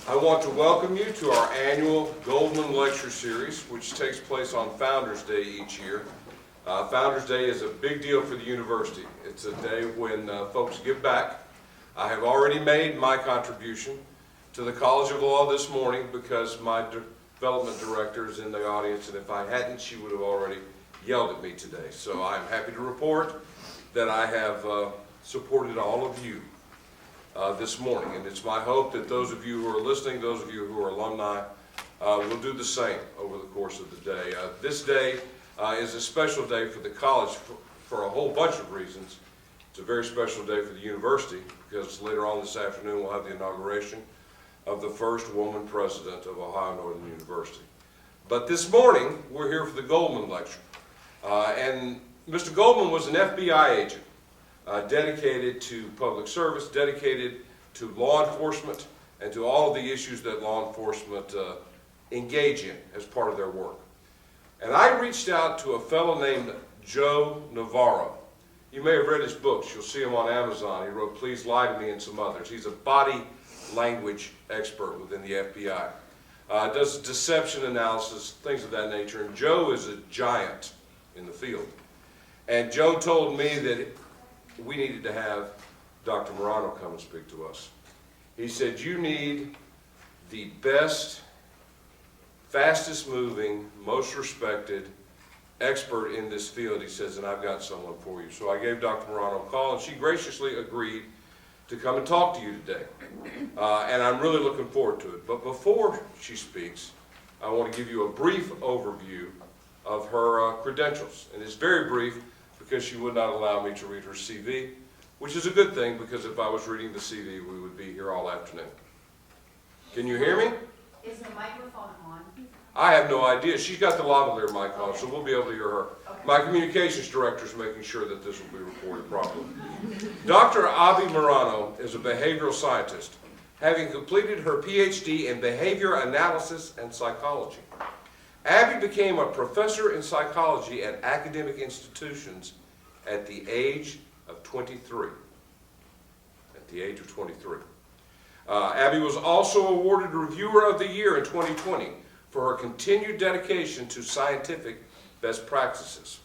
I want to welcome you to our annual Goldman Lecture Series, which takes place on Founders Day each year. Founders Day is a big deal for the university. It's a day when folks give back. I have already made my contribution to the College of Law this morning because my development director is in the audience, and if I hadn't, she would have already yelled at me today. So I'm happy to report that I have supported all of you this morning, and it's my hope that those of you who are listening, those of you who are alumni, will do the same over the course of the day. This day is a special day for the college for a whole bunch of reasons. It's a very special day for the university because later on this afternoon we'll have the inauguration of the first woman president of Ohio Northern University. But this morning we're here for the Goldman Lecture. And Mr. Goldman was an FBI agent. Dedicated to public service, dedicated to law enforcement, and to all of the issues that law enforcement engage in as part of their work. And I reached out to a fellow named Joe Navarro. You may have read his books. You'll see him on Amazon. He wrote Please Lie to Me and some others. He's a body language expert within the FBI. Does deception analysis, things of that nature. And Joe is a giant in the field. And Joe told me that we needed to have Dr. Marono come and speak to us. He said, you need the best, fastest moving, most respected expert in this field. He says, and I've got someone for you. So I gave Dr. Marono a call, and she graciously agreed to come and talk to you today. And I'm really looking forward to it. But before she speaks, I want to give you a brief overview of her credentials. And it's very brief, because she would not allow me to read her CV, which is a good thing, because if I was reading the CV, we would be here all afternoon. Can you hear me? Is the microphone on? I have no idea. She's got the lavalier mic on, so we'll be able to hear her. Okay. My communications director is making sure that this will be recorded properly. Dr. Abbie Marono is a behavioral scientist, having completed her PhD in behavior analysis and psychology. Abbie became a professor in psychology at academic institutions at the age of 23. At the age of 23. Abbie was also awarded Reviewer of the Year in 2020 for her continued dedication to scientific best practices.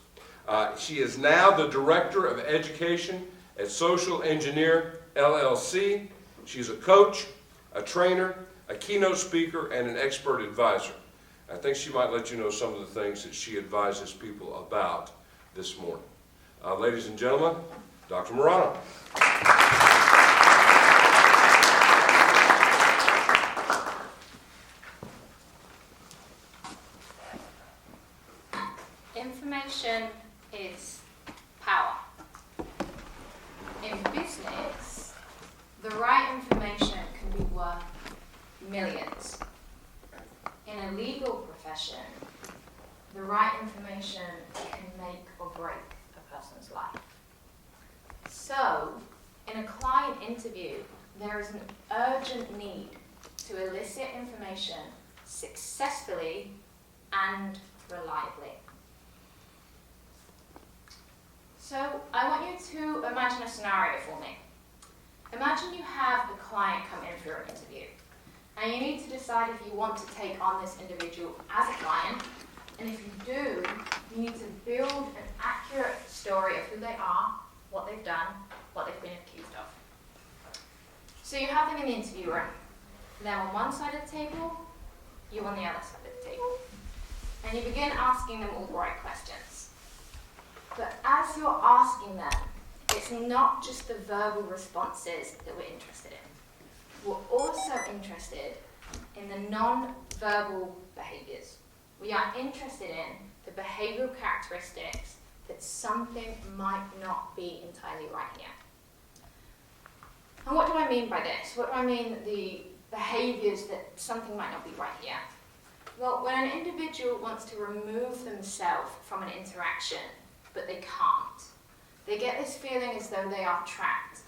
She is now the Director of Education at Social Engineer, LLC. She's a coach, a trainer, a keynote speaker, and an expert advisor. I think she might let you know some of the things that she advises people about this morning. Ladies and gentlemen, Dr. Marono. Information is power. In business, the right information can be worth millions. In a legal profession, the right information can make or break a person's life. So, in a client interview, there is an urgent need to elicit information successfully and reliably. So, I want you to imagine a scenario for me. Imagine you have a client come in for an interview. And you need to decide if you want to take on this individual as a client, and if you do, you need to build an accurate story of who they are, what they've done, what they've been accused of. So you have them in the interview room. They're on one side of the table, you on the other side of the table. And you begin asking them all the right questions. But as you're asking them, it's not just the verbal responses that we're interested in. We're also interested in the non-verbal behaviors. We are interested in the behavioral characteristics that something might not be entirely right here. And what do I mean by this? What do I mean the behaviors that something might not be right here? Well, when an individual wants to remove themselves from an interaction, but they can't, they get this feeling as though they are trapped.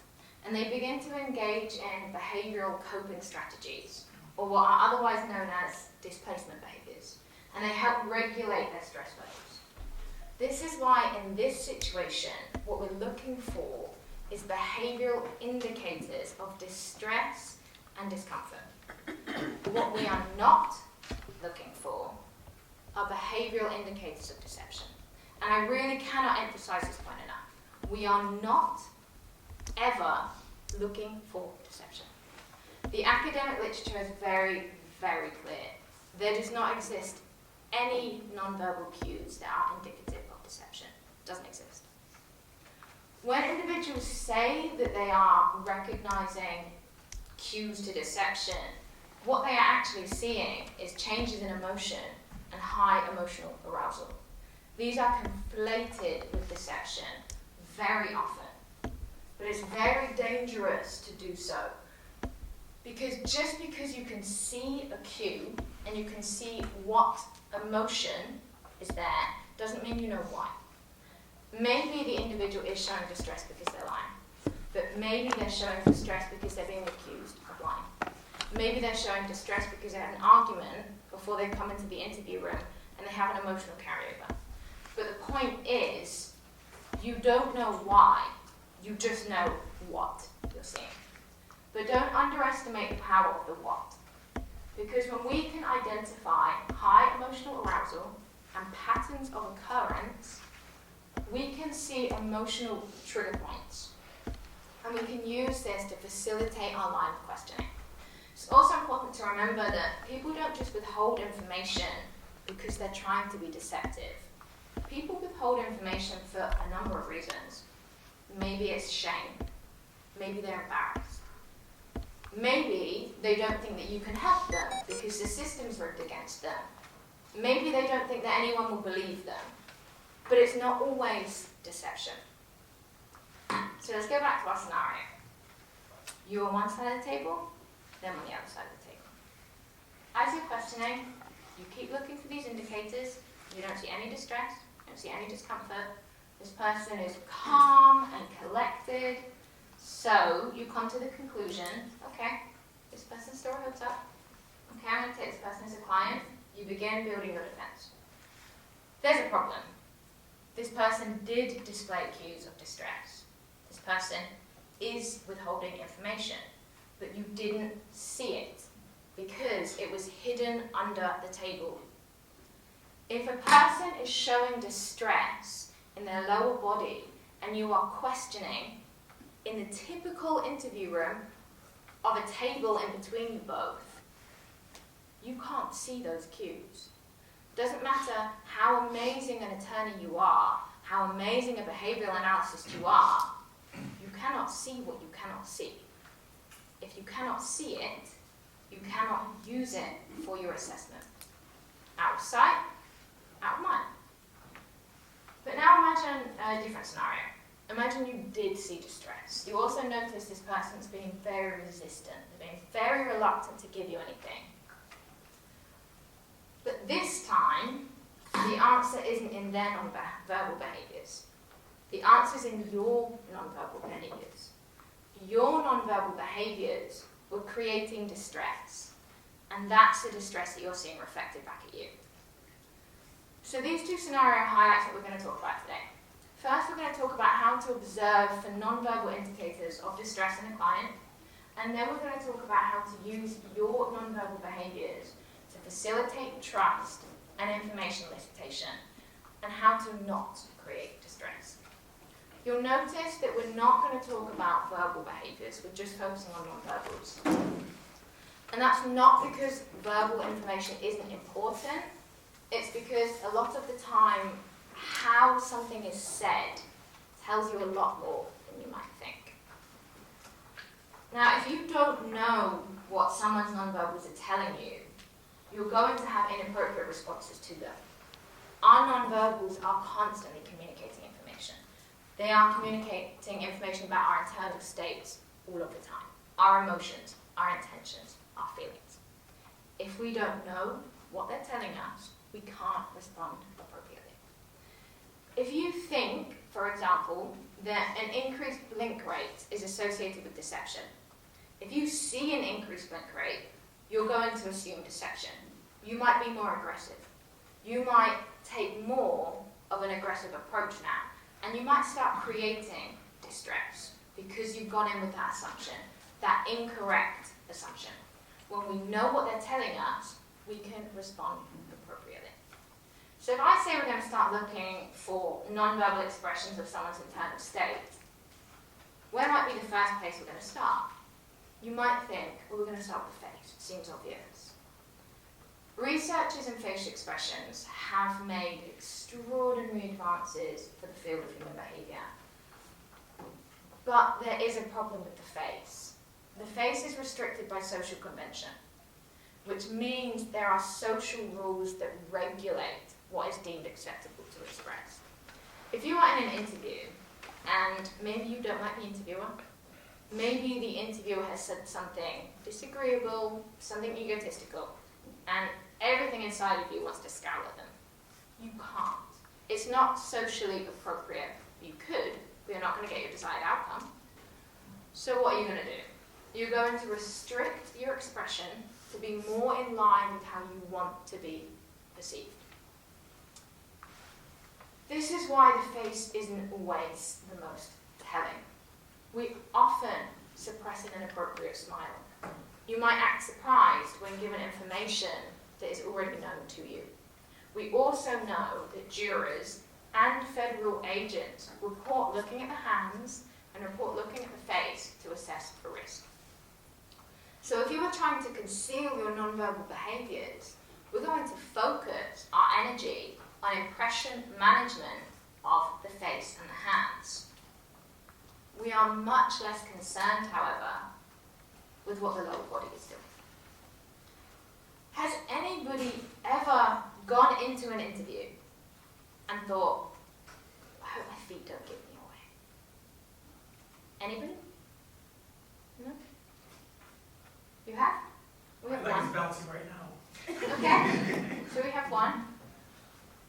And they begin to engage in behavioral coping strategies, or what are otherwise known as displacement behaviors. And they help regulate their stress levels. This is why in this situation, what we're looking for is behavioral indicators of distress and discomfort. What we are not looking for are behavioral indicators of deception. And I really cannot emphasize this point enough. We are not ever looking for deception. The academic literature is very, very clear. There does not exist any nonverbal cues that are indicative of deception. It doesn't exist. When individuals say that they are recognizing cues to deception, what they are actually seeing is changes in emotion and high emotional arousal. These are conflated with deception very often, but it's very dangerous to do so. Because just because you can see a cue and you can see what emotion is there, doesn't mean you know why. Maybe the individual is showing distress because they're lying, but maybe they're showing distress because they're being accused of lying. Maybe they're showing distress because they had an argument before they come into the interview room and they have an emotional carryover. But the point is, you don't know why, you just know what you're seeing. But don't underestimate the power of the what. Because when we can identify high emotional arousal and patterns of occurrence, we can see emotional trigger points. And we can use this to facilitate our line of questioning. It's also important to remember that people don't just withhold information because they're trying to be deceptive. People withhold information for a number of reasons. Maybe it's shame. Maybe they're embarrassed. Maybe they don't think that you can help them because the system's rigged against them. Maybe they don't think that anyone will believe them. But it's not always deception. So let's go back to our scenario. You're on one side of the table, them on the other side of the table. As you're questioning, you keep looking for these indicators. You don't see any distress, you don't see any discomfort. This person is calm and collected. So you come to the conclusion, okay, this person's story holds up. Okay, I'm going to take this person as a client. You begin building your defense. There's a problem. This person did display cues of distress. This person is withholding information, but you didn't see it because it was hidden under the table. If a person is showing distress in their lower body and you are questioning in the typical interview room of a table in between you both, you can't see those cues. Doesn't matter how amazing an attorney you are, how amazing a behavioral analyst you are, you cannot see what you cannot see. If you cannot see it, you cannot use it for your assessment. Out of sight, out of mind. But now imagine a different scenario. Imagine you did see distress. You also notice this person's being very resistant, they're being very reluctant to give you anything. But this time, the answer isn't in their non-verbal behaviours. The answer is in your non-verbal behaviours. Your non-verbal behaviours were creating distress, and that's the distress that you're seeing reflected back at you. So these two scenario highlights that we're going to talk about today. First, we're going to talk about how to observe for non-verbal indicators of distress in a client, and then we're going to talk about how to use your non-verbal behaviours to facilitate trust and information elicitation, and how to not create distress. You'll notice that we're not going to talk about verbal behaviours, we're just focusing on non-verbals. And that's not because verbal information isn't important, it's because a lot of the time, how something is said tells you a lot more than you might think. Now, if you don't know what someone's non-verbals are telling you, you're going to have inappropriate responses to them. Our non-verbals are constantly communicating information. They are communicating information about our internal states all of the time. Our emotions, our intentions, our feelings. If we don't know what they're telling us, we can't respond appropriately. If you think, for example, that an increased blink rate is associated with deception, if you see an increased blink rate, you're going to assume deception. You might be more aggressive. You might take more of an aggressive approach now, and you might start creating distress because you've gone in with that assumption. that incorrect assumption. When we know what they're telling us, we can respond appropriately. So if I say we're going to start looking for non-verbal expressions of someone's internal state, where might be the first place we're going to start? You might think, well, we're going to start with the face. It seems obvious. Researchers in facial expressions have made extraordinary advances for the field of human behavior. But there is a problem with the face. The face is restricted by social convention, which means there are social rules that regulate what is deemed acceptable to express. If you are in an interview and maybe you don't like the interviewer, maybe the interviewer has said something disagreeable, something egotistical, and everything inside of you wants to scowl at them. You can't. It's not socially appropriate. You could, but you're not going to get your desired outcome. So what are you going to do? You're going to restrict your expression to be more in line with how you want to be perceived. This is why the face isn't always the most telling. We often suppress an inappropriate smile. You might act surprised when given information that is already known to you. We also know that jurors and federal agents report looking at the hands and report looking at the face to assess for risk. So if you are trying to conceal your nonverbal behaviors, we're going to focus our energy on impression management of the face and the hands. We are much less concerned, however, with what the lower body is doing. Has anybody ever gone into an interview and thought, I hope my feet don't give me away? Anybody? No? You have? We have My leg one. is bouncing right now. Okay, so we have one.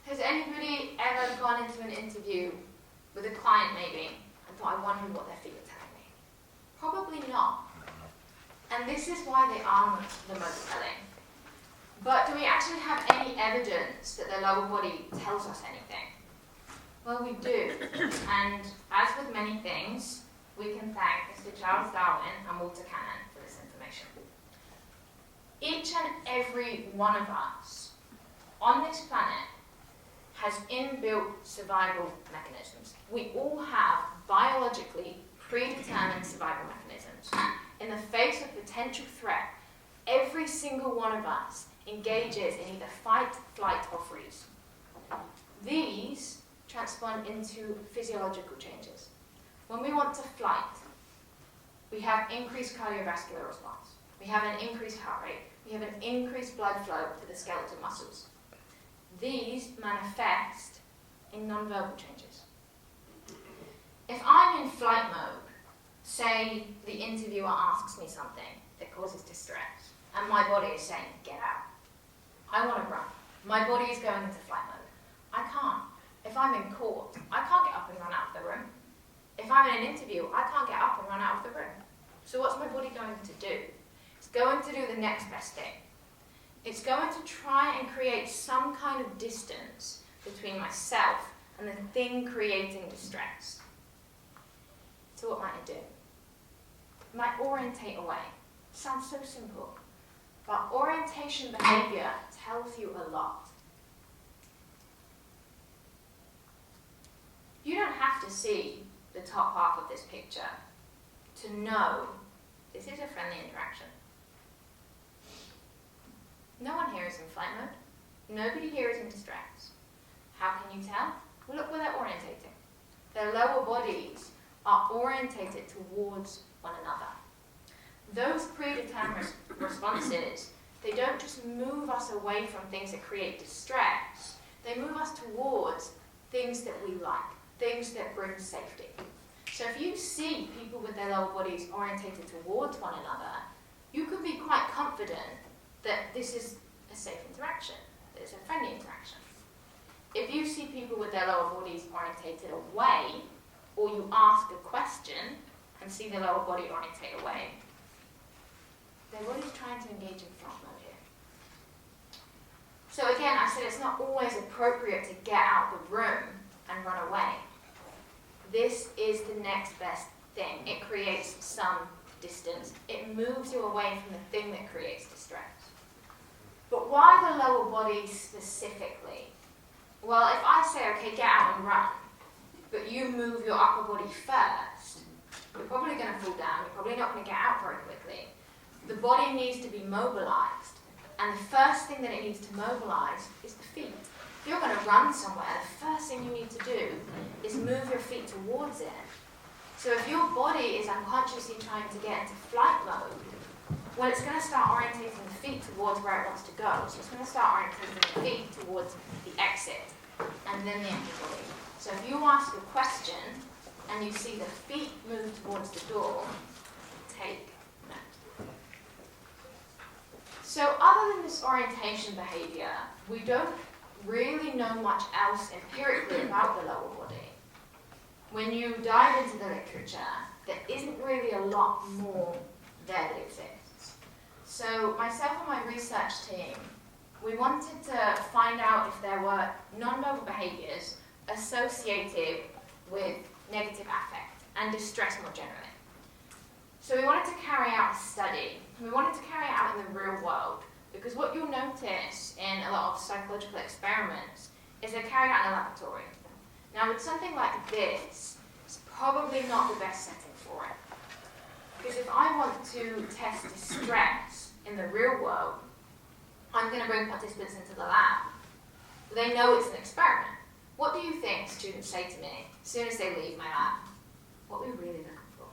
Has anybody ever gone into an interview with a client maybe and thought, I wonder what their feet are telling me? Probably not. And this is why they aren't the most telling. But do we actually have any evidence that the lower body tells us anything? Well, we do. And as with many things, we can thank Mr. Charles Darwin and Walter Cannon for this information. Each and every one of us on this planet has inbuilt survival mechanisms. We all have biologically predetermined survival mechanisms. In the face of potential threat, every single one of us engages in either fight, flight, or freeze. These transpond into physiological changes. When we want to flight, we have increased cardiovascular response. We have an increased heart rate. We have an increased blood flow to the skeletal muscles. These manifest in nonverbal changes. If I'm in flight mode, say the interviewer asks me something that causes distress, and my body is saying, get out. I want to run. My body is going into flight mode. I can't. If I'm in court, I can't get up and run out of the room. If I'm in an interview, I can't get up and run out of the room. So what's my body going to do? It's going to do the next best thing. It's going to try and create some kind of distance between myself and the thing creating distress. So what might it do? It might orientate away. Sounds so simple. But orientation behavior tells you a lot. You don't have to see the top half of this picture to know this is a friendly interaction. No one here is in flight mode. Nobody here is in distress. How can you tell? Well, look where they're orientating. Their lower bodies are orientated towards one another. Those predetermined responses, they don't just move us away from things that create distress. They move us towards things that we like, things that bring safety. So if you see people with their lower bodies orientated towards one another, you can be quite confident that this is a safe interaction, that it's a friendly interaction. If you see people with their lower bodies orientated away, or you ask a question and see their lower body orientate away, their body's trying to engage in flight mode here. So again, I said it's not always appropriate to get out the room and run away. This is the next best thing. It creates some distance, it moves you away from the thing that creates distress. But why the lower body specifically? Well, if I say, okay, get out and run, but you move your upper body first, you're probably going to fall down, you're probably not going to get out very quickly. The body needs to be mobilized, and the first thing that it needs to mobilize is the feet. If you're going to run somewhere, the first thing you need to do is move your feet towards it. So if your body is unconsciously trying to get into flight mode, well, it's going to start orientating the feet towards where it wants to go. So it's going to start orientating the feet towards the exit, and then the empty body. So if you ask a question, and you see the feet move towards the door, take note. So other than this orientation behavior, we don't really know much else empirically about the lower body. When you dive into the literature, there isn't really a lot more there that exists. So myself and my research team, we wanted to find out if there were non-verbal behaviors associated with negative affect and distress more generally. So we wanted to carry out a study. We wanted to carry it out in the real world, because what you'll notice in a lot of psychological experiments is they're carried out in a laboratory. Now with something like this, it's probably not the best setting for it. Because if I want to test distress in the real world, I'm going to bring participants into the lab. They know it's an experiment. What do you think students say to me as soon as they leave my lab? What are we really looking for?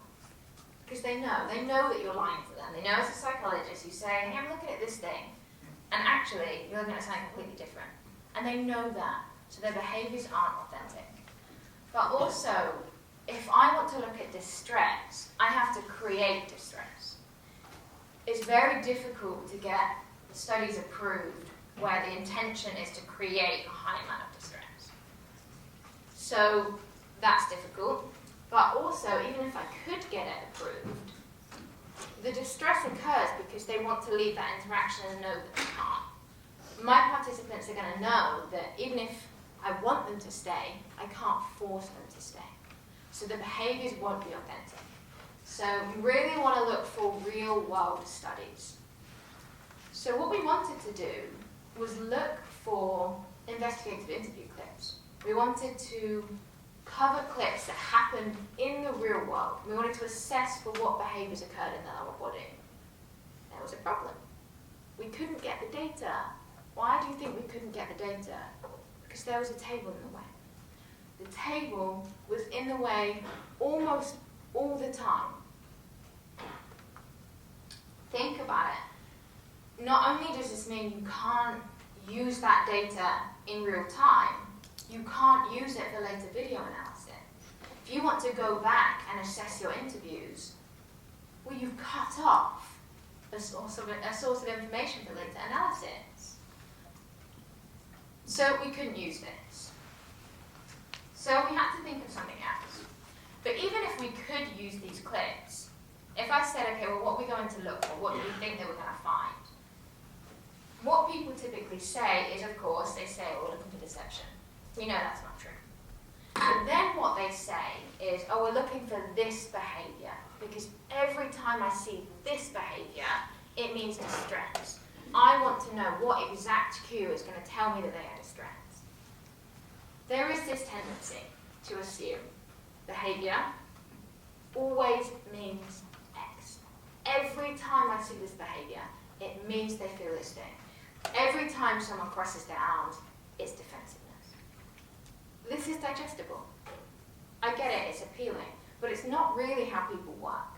Because they know that you're lying to them. They know as a psychologist, you say, hey, I'm looking at this thing, and actually, you're looking at something completely different. And they know that, so their behaviors aren't authentic. But also, if I want to look at distress, I have to create distress. It's very difficult to get studies approved where the intention is to create a high amount of distress. So that's difficult, but also, even if I could get it approved, the distress occurs because they want to leave that interaction and know that they can't. My participants are going to know that even if I want them to stay, I can't force them to stay. So the behaviors won't be authentic. So you really want to look for real-world studies. So what we wanted to do was look for investigative interview clips. We wanted to cover clips that happened in the real world. We wanted to assess for what behaviors occurred in the lower body. There was a problem. We couldn't get the data. Why do you think we couldn't get the data? Because there was a table in the way. The table was in the way almost all the time. Think about it. Not only does this mean you can't use that data in real time, you can't use it for later video analysis. If you want to go back and assess your interviews, well, you've cut off a source of information for later analysis. So we couldn't use this. So we had to think of something else. But even if we could use these clips, if I said, okay, well, what are we going to look for? What do we think that we're going to find? What people typically say is, of course, they say, oh, we're looking for deception. We know that's not true. But then what they say is, oh, we're looking for this behavior, because every time I see this behavior, it means distress. I want to know what exact cue is going to tell me that they are distressed. There is this tendency to assume behavior always means X. Every time I see this behavior, it means they feel this thing. Every time someone crosses their arms, it's defensiveness. This is digestible. I get it, it's appealing, but it's not really how people work.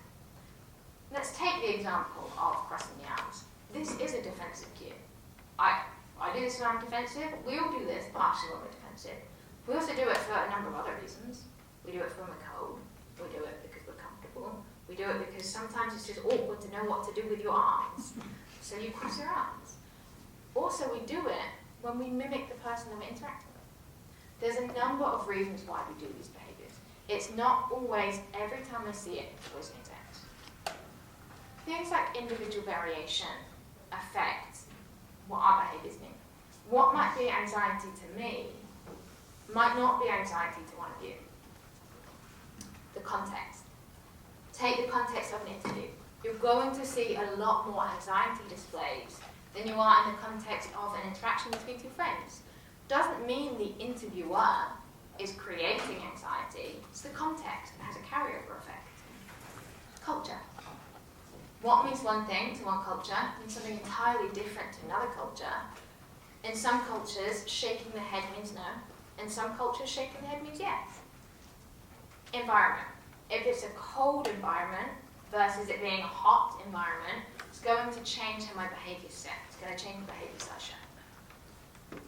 Let's take the example of crossing the arms. This is a defensive cue. I do this when I'm defensive. We all do this partially when we're defensive. We also do it for a number of other reasons. We do it when we're cold. We do it because we're comfortable. We do it because sometimes it's just awkward to know what to do with your arms. So you cross your arms. Also, we do it when we mimic the person that we're interacting with. There's a number of reasons why we do these behaviors. It's not always, every time I see it, it always makes sense. Things like individual variation affect what our behaviors mean. What might be anxiety to me might not be anxiety to one of you. The context. Take the context of an interview. you're going to see a lot more anxiety displays than you are in the context of an interaction between two friends. Doesn't mean the interviewer is creating anxiety. It's the context that has a carryover effect. Culture. What means one thing to one culture means something entirely different to another culture. In some cultures, shaking the head means no. In some cultures, shaking the head means yes. Environment. If it's a cold environment versus it being a hot environment, it's going to change how my behavior set. It's going to change the behaviors I show.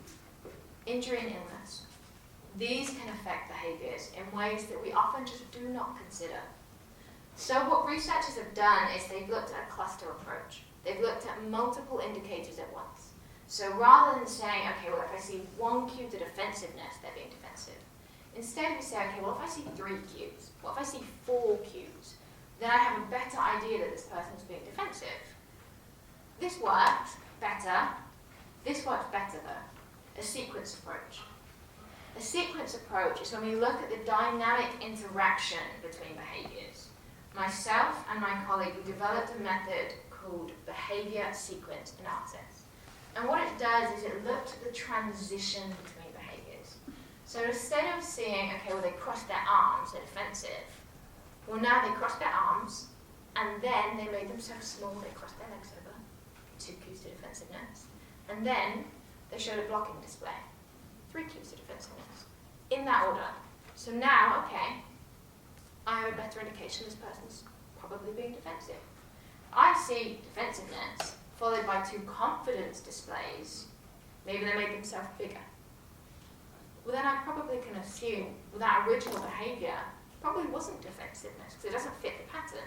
Injury and illness. These can affect behaviors in ways that we often just do not consider. So what researchers have done is they've looked at a cluster approach. They've looked at multiple indicators at once. So rather than saying, okay, well, if I see one cue to defensiveness, they're being defensive. Instead we say, okay, well, if I see 3 cues, what if I see 4 cues? Then I have a better idea that this person's being defensive. This works better. This works better though. A sequence approach. A sequence approach is when we look at the dynamic interaction between behaviors. Myself and my colleague, we developed a method called behavior sequence analysis. And what it does is it looks at the transition between behaviors. So instead of seeing, okay, well, they crossed their arms, they're defensive. Well, now they crossed their arms, and then they made themselves small, they crossed their legs over, 2 cues to defensiveness. And then they showed a blocking display, 3 cues to defensiveness, in that order. So now, okay, I have a better indication this person's probably being defensive. I see defensiveness followed by 2 confidence displays. Maybe they made themselves bigger. Well, then I probably can assume, well, that original behavior probably wasn't defensiveness because it doesn't fit the pattern.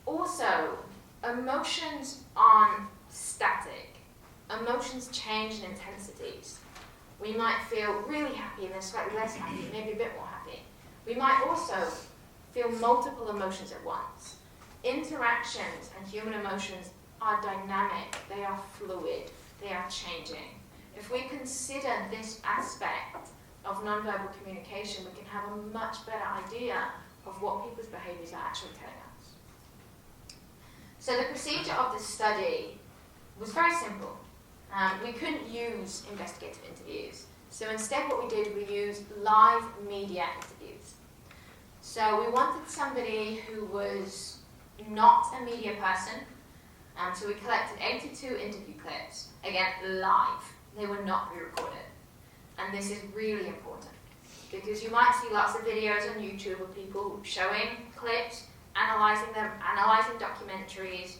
Also, emotions aren't static. Emotions change in intensities. We might feel really happy and then slightly less happy, maybe a bit more happy. We might also feel multiple emotions at once. Interactions and human emotions are dynamic, they are fluid, they are changing. If we consider this aspect of nonverbal communication, we can have a much better idea of what people's behaviors are actually telling us. So the procedure of this study was very simple. We couldn't use investigative interviews. So instead what we did, we used live media interviews. So we wanted somebody who was not a media person. So we collected 82 interview clips, again, live. They were not pre-recorded. And this is really important because you might see lots of videos on YouTube of people showing clips, analysing them, analysing documentaries,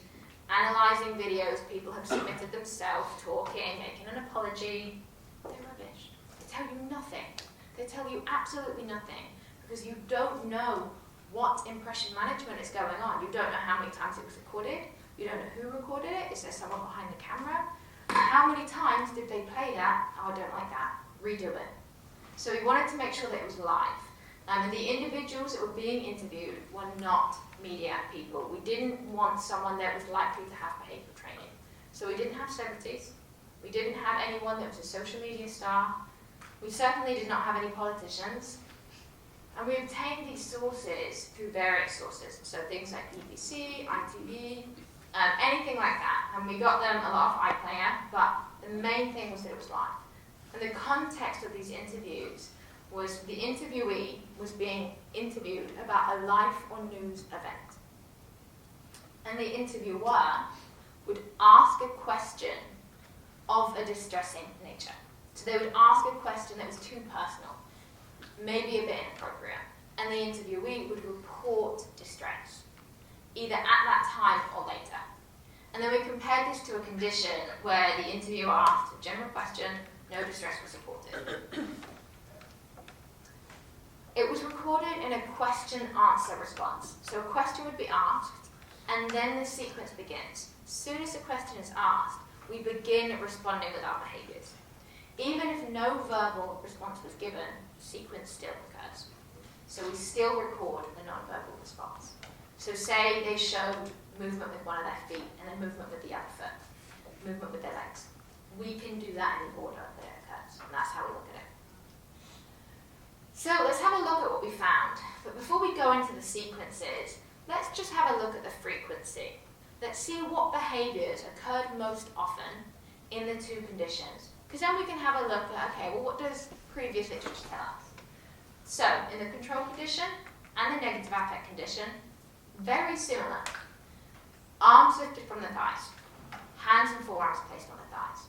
analysing videos people have submitted themselves, talking, making an apology. They're rubbish. They tell you nothing. They tell you absolutely nothing because you don't know what impression management is going on. You don't know how many times it was recorded. You don't know who recorded it. Is there someone behind the camera? How many times did they play that? Oh, I don't like that. Redo it. So we wanted to make sure that it was live. And the individuals that were being interviewed were not media people. We didn't want someone that was likely to have behavioral training. So we didn't have celebrities. We didn't have anyone that was a social media star. We certainly did not have any politicians. And we obtained these sources through various sources. So things like BBC, ITV, anything like that. And we got them a lot of iPlayer, but the main thing was that it was live. And the context of these interviews was the interviewee was being interviewed about a life or news event. And the interviewer would ask a question of a distressing nature. So they would ask a question that was too personal, maybe a bit inappropriate, and the interviewee would report distress, either at that time or later. And then we compared this to a condition where the interviewer asked a general question, no distress was reported. It was recorded in a question-answer response. So a question would be asked, and then the sequence begins. As soon as the question is asked, we begin responding with our behaviors. Even if no verbal response was given, the sequence still occurs. So we still record the non-verbal response. So say they showed movement with one of their feet and then movement with the other foot, movement with their legs. We can do that in the order that it occurs, and that's how we look at it. So let's have a look at what we found. But before we go into the sequences, let's just have a look at the let's see what behaviours occurred most often in the two conditions. Because then we can have a look at, okay, well, what does previous literature tell us? So, in the control condition and the negative affect condition, very similar. Arms lifted from the thighs, hands and forearms placed on the thighs.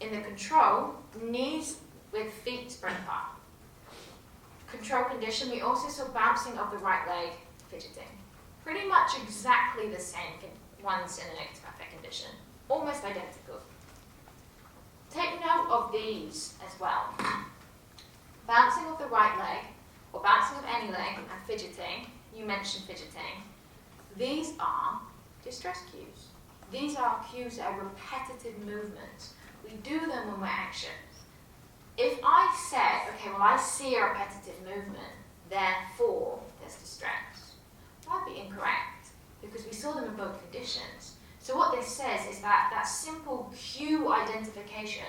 In the control, knees with feet spread apart. Control condition, we also saw bouncing of the right leg, fidgeting. Pretty much exactly the same ones in the negative affect condition, almost identical. Take note of these as well. Bouncing of the right leg, or bouncing of any leg, and fidgeting, you mentioned fidgeting. These are distress cues. These are cues that are repetitive movements. We do them when we're anxious. If I said, okay, well, I see a repetitive movement, therefore there's distress, that'd be incorrect, because we saw them in both conditions. So what this says is that that simple cue identification,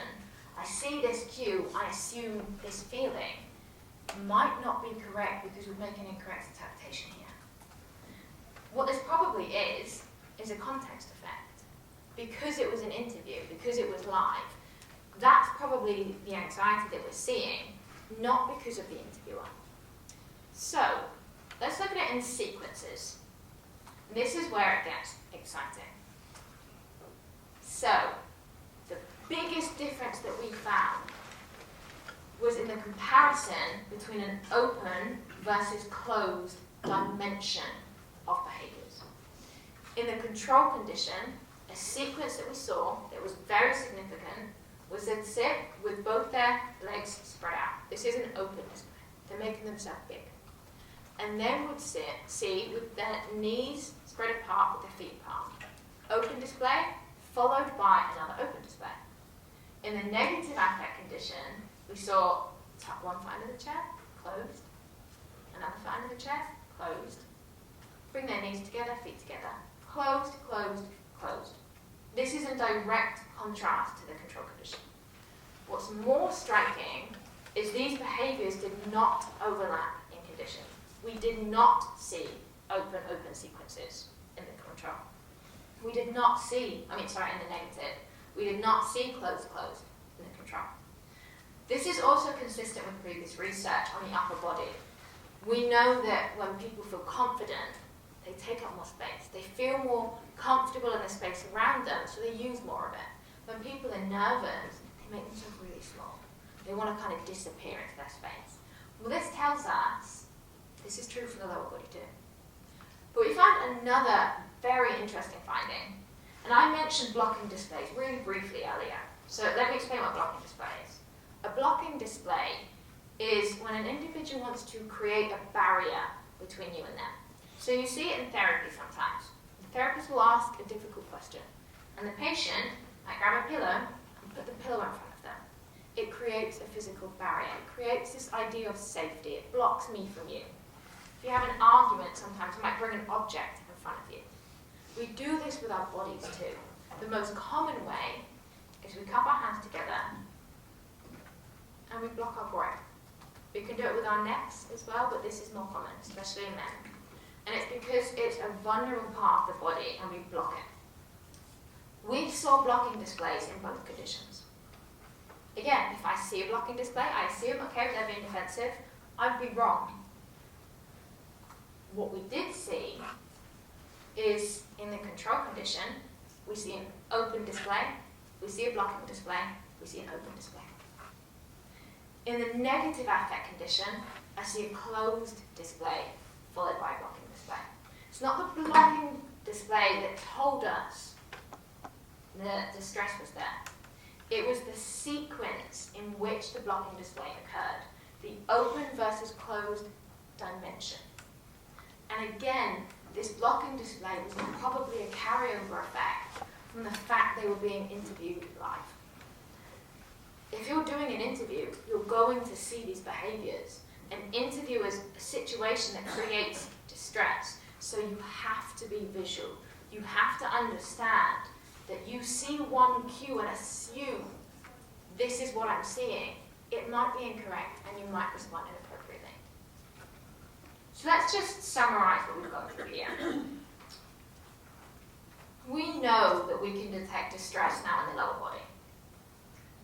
I see this cue, I assume this feeling, might not be correct because we make an incorrect interpretation here. What this probably is a context effect. Because it was an interview, because it was live, that's probably the anxiety that we're seeing, not because of the interviewer. So, let's look at it in sequences. This is where it gets exciting. So, the biggest difference that we found was in the comparison between an open versus closed dimension of behaviors. In the control condition, a sequence that we saw that was very significant was they'd sit with both their legs spread out. This is an open display. They're making themselves big. And then would see with their knees spread apart with their feet apart. Open display, followed by another open display. In the negative affect condition, we saw tuck one foot under the chair, closed. Another foot under the chair, closed. Bring their knees together, feet together. Closed, closed, closed. This is in direct contrast to the control condition. What's more striking is these behaviors did not overlap in condition. We did not see open sequences in the control. We did not see, in the negative, we did not see closed in the control. This is also consistent with previous research on the upper body. We know that when people feel confident, they take up more space. They feel more comfortable in the space around them, so they use more of it. When people are nervous, they make themselves really small. They want to kind of disappear into their space. Well, this tells us, this is true for the lower body too. But we found another very interesting finding. And I mentioned blocking displays really briefly earlier. So let me explain what blocking display is. A blocking display is when an individual wants to create a barrier between you and them. So you see it in therapy sometimes. The therapist will ask a difficult question, and the patient might grab a pillow and put the pillow in front of them. It creates a physical barrier. It creates this idea of safety. It blocks me from you. If you have an argument, sometimes you might bring an object in front of you. We do this with our bodies too. The most common way is we cup our hands together and we block our breath. We can do it with our necks as well, but this is more common, especially in men. And it's because it's a vulnerable part of the body and we block it. We saw blocking displays in both conditions. Again, if I see a blocking display, I assume, okay, they're being defensive, I'd be wrong. What we did see is in the control condition, we see an open display, we see a blocking display, we see an open display. In the negative affect condition, I see a closed display followed by a blocking display. It's not the blocking display that told us that the stress was there. It was the sequence in which the blocking display occurred, the open versus closed dimension. And again, this blocking display was probably a carryover effect from the fact they were being interviewed live. If you're doing an interview, you're going to see these behaviors. An interview is a situation that creates distress, so you have to be visual. You have to understand that you see one cue and assume this is what I'm seeing. It might be incorrect and you might respond inappropriately. So let's just summarize what we've gone through here. that we can detect distress now in the lower body.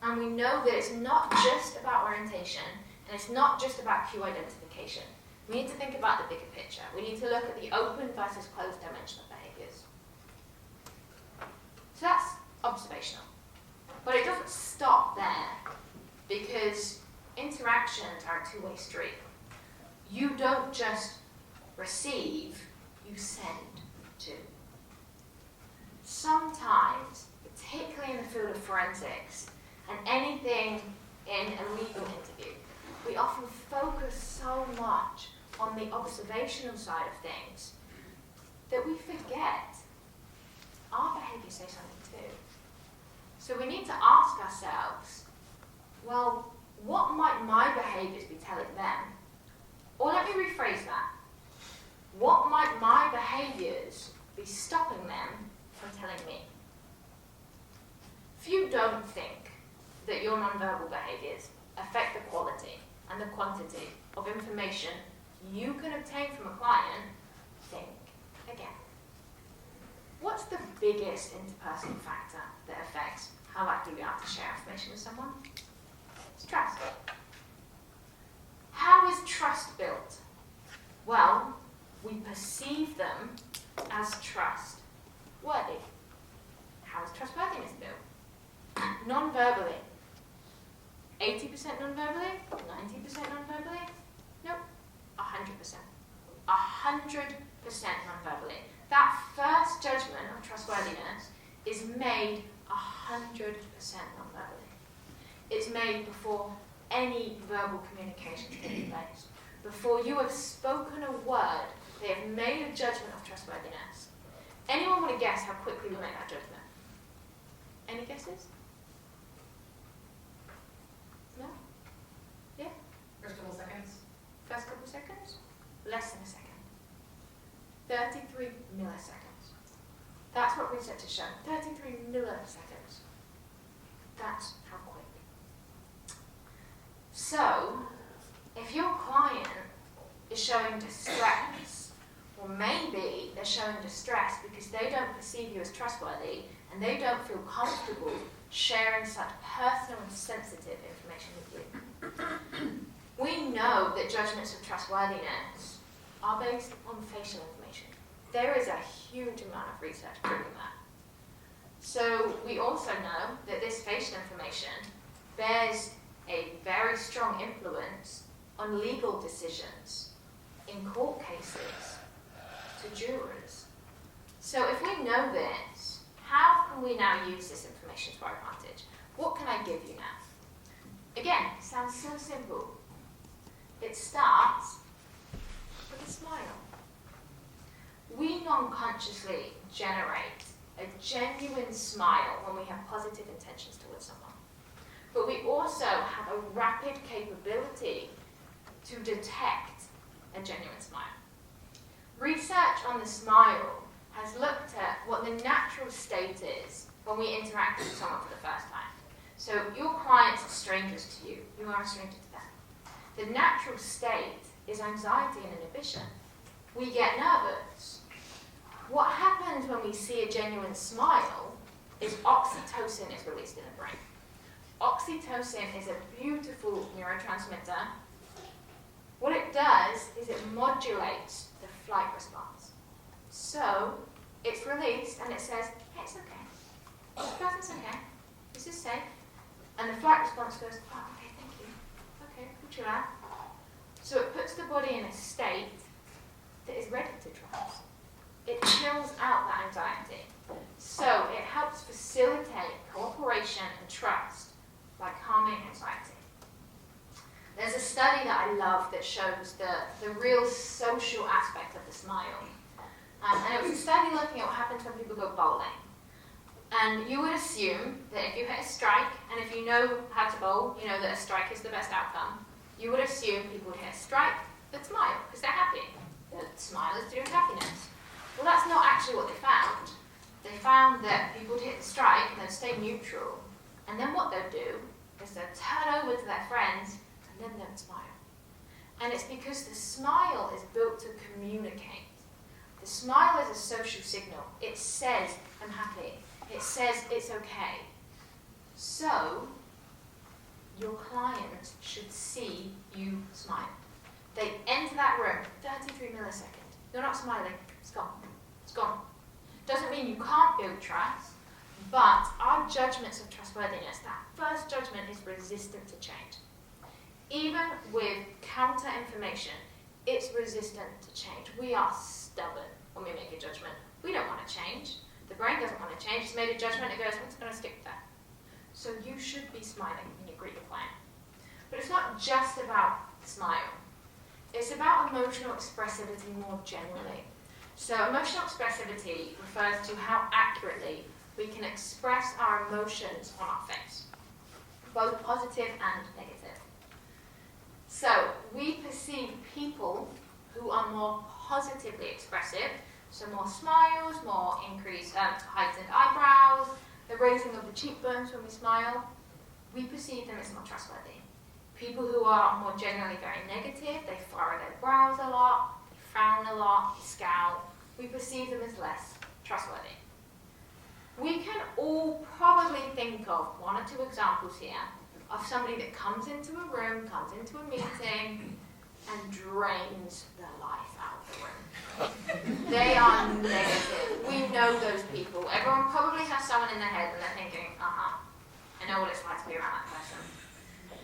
And we know that it's not just about orientation, and it's not just about cue identification. We need to think about the bigger picture. We need to look at the open versus closed dimension of behaviors. So that's observational. But it doesn't stop there, because interactions are a two-way street. You don't just receive, you send too. Sometimes, particularly in the field of forensics, and anything in a legal interview, we often focus so much on the observational side of things that we forget our behaviors say something too. So we need to ask ourselves, well, what might my behaviors be telling them? Or let me rephrase that. What might my behaviors be stopping them from telling me? If you don't think that your nonverbal behaviors affect the quality and the quantity of information you can obtain from a client, think again. What's the biggest interpersonal factor that affects how likely we are to share information with someone? It's trust. How is trust built? Well, we perceive them as trustworthy. How is trustworthiness built? Non-verbally. 80% non-verbally? 90% non-verbally? Nope. 100%. 100% non-verbally. That first judgment of trustworthiness is made 100% non-verbally. It's made before any verbal communication is taking place. Before you have spoken a word, they have made a judgment of trustworthiness. Anyone want to guess how quickly we make that judgment? Any guesses? No? Yeah? First couple seconds. First couple seconds? Less than a second. 33 milliseconds. That's what research has shown. 33 milliseconds. That's how quick. So, if your client is showing distress, or maybe they're showing distress because they don't perceive you as trustworthy and they don't feel comfortable sharing such personal and sensitive information with you. We know that judgments of trustworthiness are based on facial information. There is a huge amount of research proving that. So we also know that this facial information bears a very strong influence on legal decisions in court cases to jurors. So if we know this, how can we now use this information to our advantage? What can I give you now? Again, it sounds so simple. It starts with a smile. We non-consciously generate a genuine smile when we have positive intentions towards someone. But we also have a rapid capability to detect a genuine smile. Research on the smile has looked at what the natural state is when we interact with someone for the first time. So your clients are strangers to you. You are a stranger to them. The natural state is anxiety and inhibition. We get nervous. What happens when we see a genuine smile is oxytocin is released in the brain. Oxytocin is a beautiful neurotransmitter. What it does is it modulates the flight response. So it's released and it says, hey, it's okay. This person's okay. This is safe. And the flight response goes, oh, okay, thank you. Okay, cool, chill out. So it puts the body in a state that is ready to trust. It chills out that anxiety. So it helps facilitate cooperation and trust by calming anxiety. There's a study that I love that shows the real social aspect of the smile. And it was a study looking at what happens when people go bowling. And you would assume that if you hit a strike, and if you know how to bowl, you know that a strike is the best outcome, you would assume people would hit a strike that smile, because they're happy. The smile is to do with happiness. Well, that's not actually what they found. They found that people would hit the strike and they'd stay neutral. And then what they'd do is they'd turn over to their friends and then they'd smile. And it's because the smile is built to communicate. The smile is a social signal. It says, I'm happy. It says it's okay. So, your client should see you smile. They enter that room, 33 milliseconds. You're not smiling, it's gone. It's gone. Doesn't mean you can't build trust, but our judgments of trustworthiness, that first judgment is resistant to change. Even with counter information, it's resistant to change. We are stubborn when we make a judgment. We don't want to change. The brain doesn't want to change. It's made a judgment, it goes, it's going to stick there. So you should be smiling when you greet your client. But it's not just about smile. It's about emotional expressivity more generally. So emotional expressivity refers to how accurately we can express our emotions on our face, both positive and negative. So we perceive people who are more positively expressive, so more smiles, more increased heightened eyebrows, the raising of the cheekbones when we smile, we perceive them as more trustworthy. People who are more generally very negative, they furrow their brows a lot, they frown a lot, they scowl, we perceive them as less trustworthy. We can all probably think of one or two examples here of somebody that comes into a room, comes into a meeting, and drains the life out of the room. They are negative. We know those people. Everyone probably has someone in their head and they're thinking, I know what it's like to be around that person.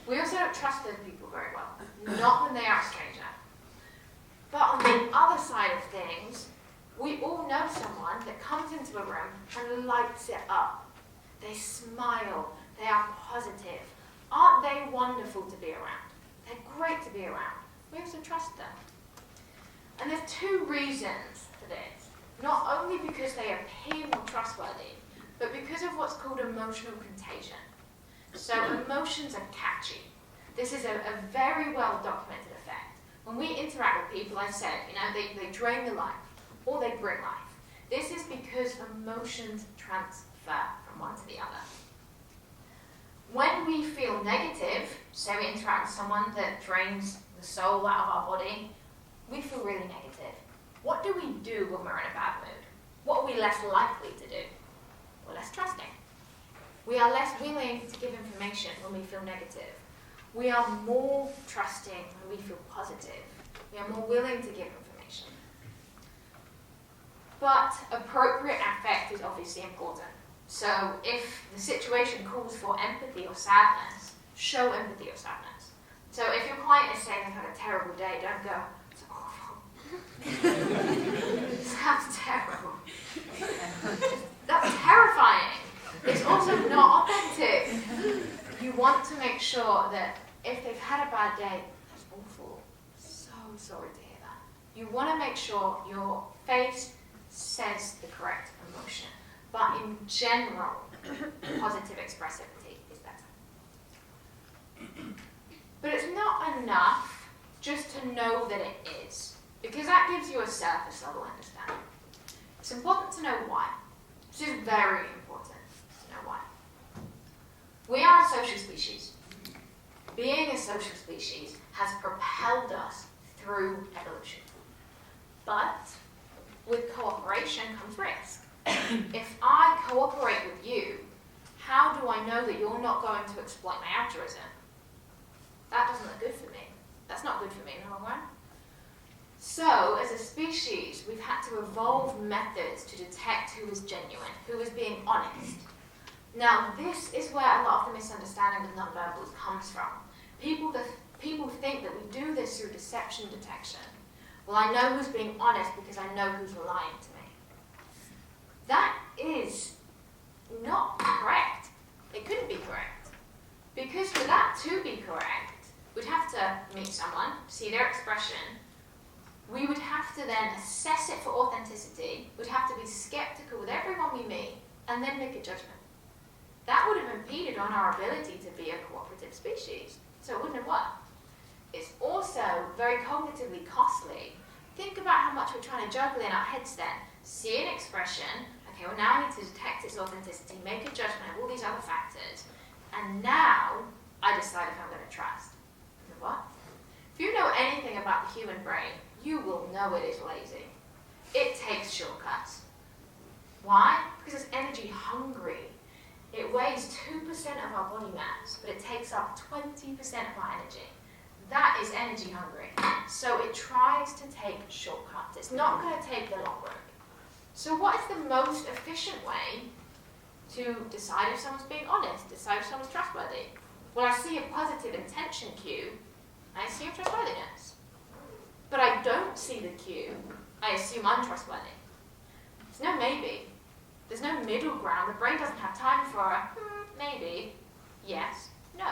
We also don't trust those people very well, not when they are a stranger. But on the other side of things, we all know someone that comes into a room and lights it up. They smile, they are positive. Aren't they wonderful to be around? They're great to be around. We also trust them. And there's two reasons for this. Not only because they appear more trustworthy, but because of what's called emotional contagion. So emotions are catchy. This is a very well documented effect. When we interact with people, I said, they drain the life, or they bring life. This is because emotions transfer from one to the other. When we feel negative, say we interact with someone that drains the soul out of our body, we feel really negative. What do we do when we're in a bad mood? What are we less likely to do? We're less trusting. We are less willing to give information when we feel negative. We are more trusting when we feel positive. We are more willing to give information. But appropriate affect is obviously important. So if the situation calls for empathy or sadness, show empathy or sadness. So if your client is saying they've had a terrible day, don't go, it's awful. It sounds terrible. That's terrifying. It's also not authentic. You want to make sure that if they've had a bad day, that's awful. So sorry to hear that. You want to make sure your face says the correct emotion. But in general, positive expressivity is better. But it's not enough just to know that it is, because that gives you a surface level understanding. It's important to know why. This is very important to know why. We are a social species. Being a social species has propelled us through evolution. But with cooperation comes risk. If I cooperate with you, how do I know that you're not going to exploit my altruism? That doesn't look good for me. That's not good for me in the long run. So, as a species, we've had to evolve methods to detect who is genuine, who is being honest. Now, this is where a lot of the misunderstanding with nonverbals comes from. People think that we do this through deception detection. Well, I know who's being honest because I know who's lying to me. That is not correct. It couldn't be correct. Because for that to be correct, we'd have to meet someone, see their expression. We would have to then assess it for authenticity. We'd have to be skeptical with everyone we meet, and then make a judgment. That would have impeded on our ability to be a cooperative species. So it wouldn't have worked. It's also very cognitively costly. Think about how much we're trying to juggle in our heads then. See an expression, okay, well now I need to detect its authenticity, make a judgment of all these other factors, and now I decide if I'm going to trust. You know what? If you know anything about the human brain, you will know it is lazy. It takes shortcuts. Why? Because it's energy hungry. it weighs 2% of our body mass, but it takes up 20% of our energy. That is energy hungry. So it tries to take shortcuts. It's not going to take the long road. So what is the most efficient way to decide if someone's being honest, decide if someone's trustworthy? Well, I see a positive intention cue, I assume trustworthiness. But I don't see the cue, I assume untrustworthy. There's no maybe. There's no middle ground. The brain doesn't have time for a maybe, yes, no.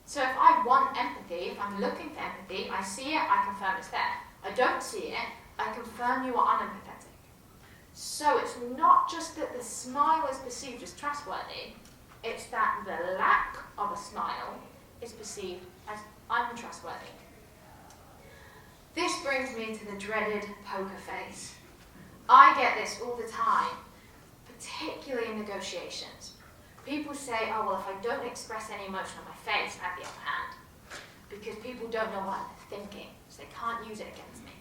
So if I want empathy, if I'm looking for empathy, I see it, I confirm it's there. I don't see it, I confirm you are unempathetic. So it's not just that the smile is perceived as trustworthy, it's that the lack of a smile is perceived as untrustworthy. This brings me to the dreaded poker face. I get this all the time, particularly in negotiations. People say, oh, well, if I don't express any emotion on my face, I have the upper hand. Because people don't know what I'm thinking, so they can't use it against me.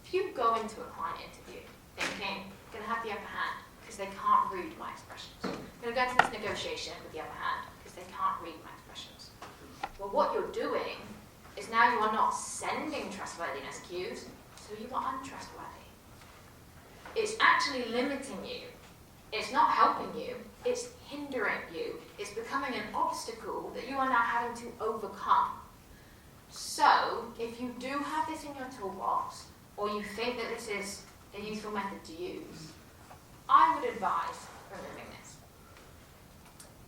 If you go into a client interview thinking, I'm going to have the upper hand because they can't read my expressions. I'm going to go into this negotiation with the upper hand because they can't read my expressions. Well, what you're doing is now you are not sending trustworthiness cues, so you are untrustworthy. It's actually limiting you. It's not helping you. It's hindering you. It's becoming an obstacle that you are now having to overcome. So, if you do have this in your toolbox, or you think that this is a useful method to use, I would advise removing this.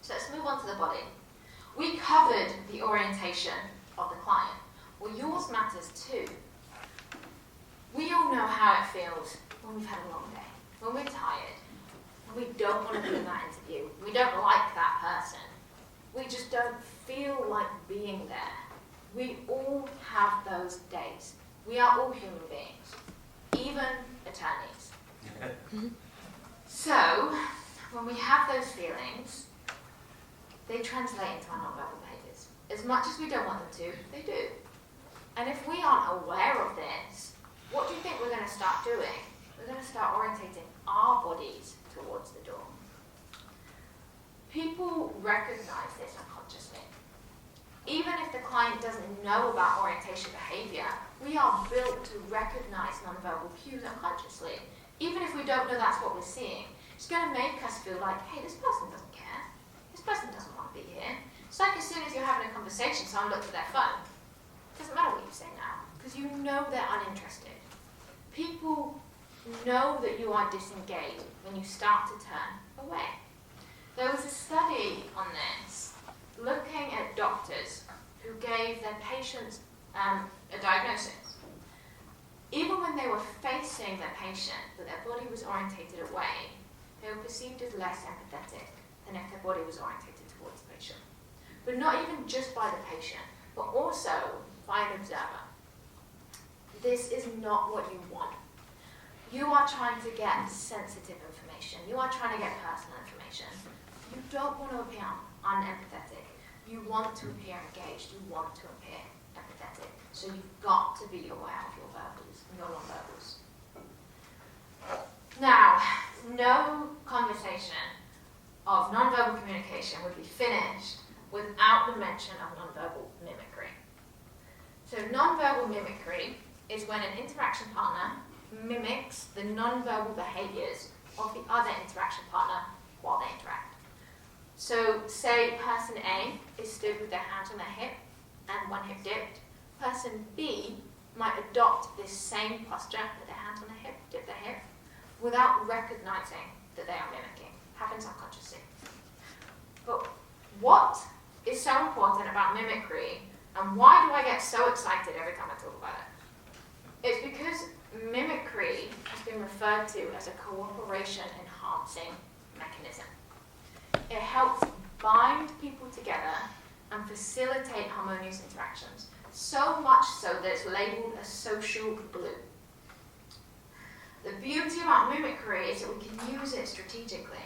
So let's move on to the body. We covered the orientation of the client. Well, yours matters too. We all know how it feels when we've had a long day, when we're tired, when we don't want to be in that interview, we don't like that person, we just don't feel like being there. We all have those days. We are all human beings, even attorneys. So, when we have those feelings, they translate into our nonverbal behaviours. As much as we don't want them to, they do. And if we aren't aware of this, what do you think we're going to start doing? We're going to start orientating our bodies towards the door. People recognize this unconsciously. Even if the client doesn't know about orientation behavior, we are built to recognize nonverbal cues unconsciously. Even if we don't know that's what we're seeing, it's going to make us feel like, hey, this person doesn't care. This person doesn't want to be here. It's like as soon as you're having a conversation, someone looks at their phone. It doesn't matter what you say now, because you know they're uninterested. People know that you are disengaged when you start to turn away. There was a study on this looking at doctors who gave their patients a diagnosis. Even when they were facing their patient, but their body was orientated away, they were perceived as less empathetic than if their body was orientated towards the patient. But not even just by the patient, but also by an observer. This is not what you want. You are trying to get sensitive information. You are trying to get personal information. You don't want to appear unempathetic. You want to appear engaged. You want to appear empathetic. So you've got to be aware of your verbals and your non-verbals. Now, no conversation of non-verbal communication would be finished without the mention of non-verbal mimicry. So non-verbal mimicry is when an interaction partner mimics the non-verbal behaviors of the other interaction partner while they interact. So say person A is stood with their hands on their hip and one hip dipped. Person B might adopt this same posture with their hands on their hip, dip their hip, without recognizing that they are mimicking. Happens unconsciously. But what is so important about mimicry, and why do I get so excited every time I talk about it? It's because mimicry has been referred to as a cooperation enhancing mechanism. It helps bind people together and facilitate harmonious interactions, so much so that it's labeled a social glue. The beauty about mimicry is that we can use it strategically.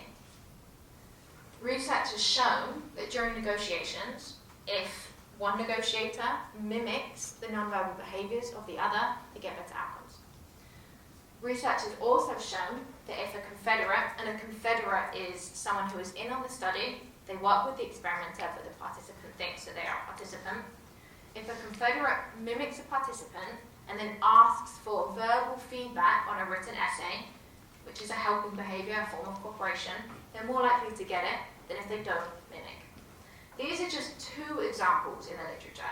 Research has shown that during negotiations, if one negotiator mimics the nonverbal behaviors of the other, they get better outcomes. Research has also shown that if a confederate, and a confederate is someone who is in on the study, they work with the experimenter, but the participant thinks that they are a participant. If a confederate mimics a participant and then asks for verbal feedback on a written essay, which is a helping behaviour, a form of cooperation, they're more likely to get it than if they don't mimic. These are just 2 examples in the literature.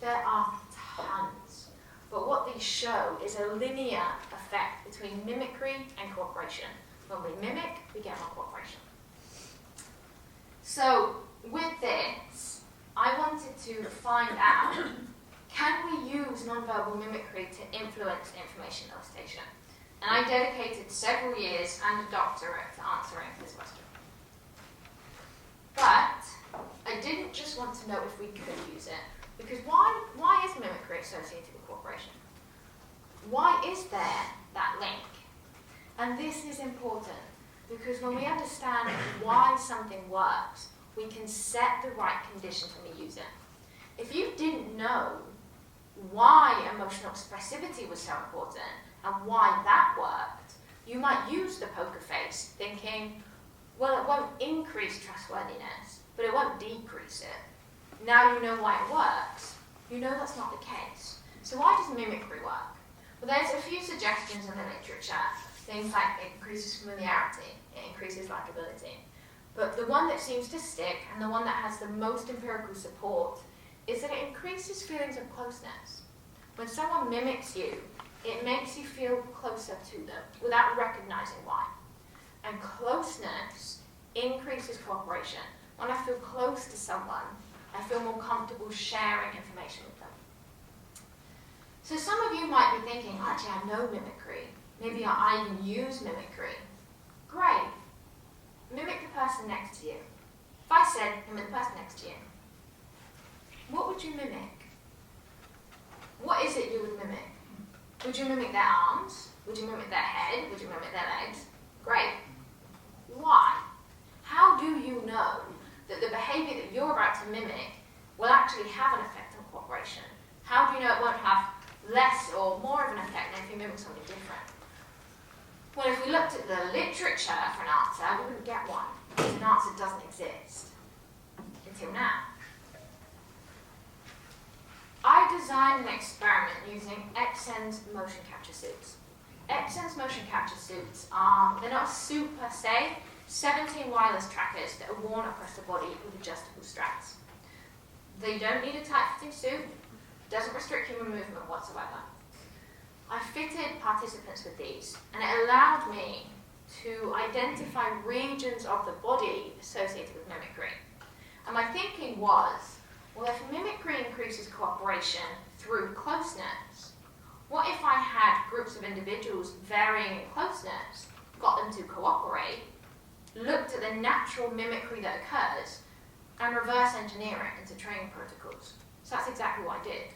There are tons. But what these show is a linear effect between mimicry and cooperation. When we mimic, we get more cooperation. So, with this, I wanted to find out, can we use nonverbal mimicry to influence information elicitation? And I dedicated several years and a doctorate to answering this question. But I didn't just want to know if we could use it, because why is mimicry associated with cooperation? Why is there that link? And this is important, because when we understand why something works, we can set the right conditions when we use it. If you didn't know why emotional expressivity was so important and why that worked, you might use the poker face thinking, well, it won't increase trustworthiness, but it won't decrease it. Now you know why it works. You know that's not the case. So why does mimicry work? Well, there's a few suggestions in the literature. Things like it increases familiarity, it increases likability. But the one that seems to stick, and the one that has the most empirical support, is that it increases feelings of closeness. When someone mimics you, it makes you feel closer to them without recognizing why. And closeness increases cooperation. When I feel close to someone, I feel more comfortable sharing information with them. So some of you might be thinking, actually I know mimicry. Maybe I even use mimicry. Great. Mimic the person next to you. If I said, mimic the person next to you, what would you mimic? What is it you would mimic? Would you mimic their arms? Would you mimic their head? Would you mimic their legs? Great. Why? How do you know that the behaviour that you're about to mimic will actually have an effect on cooperation? How do you know it won't have less or more of an effect than if you mimic something different? Well, if we looked at the literature for an answer, we wouldn't get one, because an answer doesn't exist until now. I designed an experiment using Xen's motion capture suits. Xen's motion capture suits they're not a suit per se, 17 wireless trackers that are worn across the body with adjustable straps. They don't need a tight-fitting suit, doesn't restrict human movement whatsoever. I fitted participants with these, and it allowed me to identify regions of the body associated with mimicry. And my thinking was, well, if mimicry increases cooperation through closeness, what if I had groups of individuals varying in closeness, got them to cooperate, looked at the natural mimicry that occurs, and reverse engineer it into training protocols? So that's exactly what I did.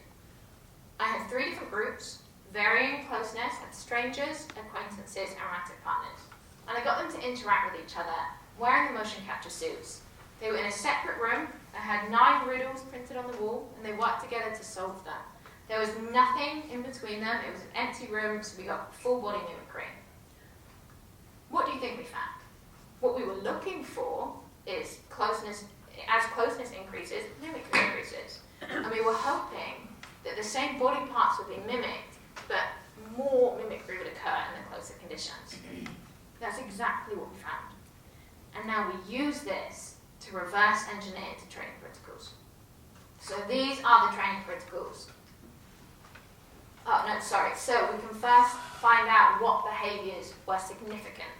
I had 3 different groups, varying in closeness, and strangers, acquaintances, and romantic partners. And I got them to interact with each other, wearing the motion capture suits. They were in a separate room. I had 9 riddles printed on the wall, and they worked together to solve them. There was nothing in between them. It was an empty room, so we got full body mimicry. What do you think we found? What we were looking for is closeness. As closeness increases, mimicry increases. And we were hoping that the same body parts would be mimicked, but more mimicry would occur in the closer conditions. That's exactly what we found. And now we use this to reverse engineer into training protocols. So these are the training protocols. So we can first find out what behaviours were significant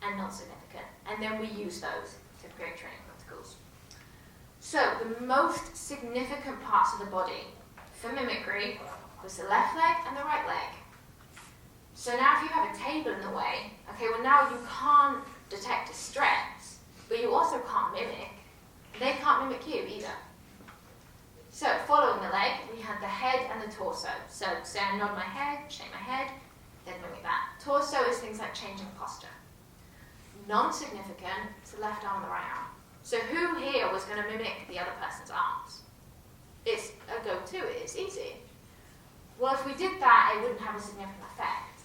and not significant, and then we use those to create training protocols. So the most significant parts of the body for mimicry was the left leg and the right leg. So now if you have a table in the way, okay, well now you can't detect distress, but you also can't mimic. They can't mimic you either. So following the leg, we had the head and the torso. So say I nod my head, shake my head, then mimic that. Torso is things like changing posture. Non-significant, it's the left arm and the right arm. So who here was going to mimic the other person's arms? It's a go-to, it's easy. Well, if we did that, it wouldn't have a significant effect.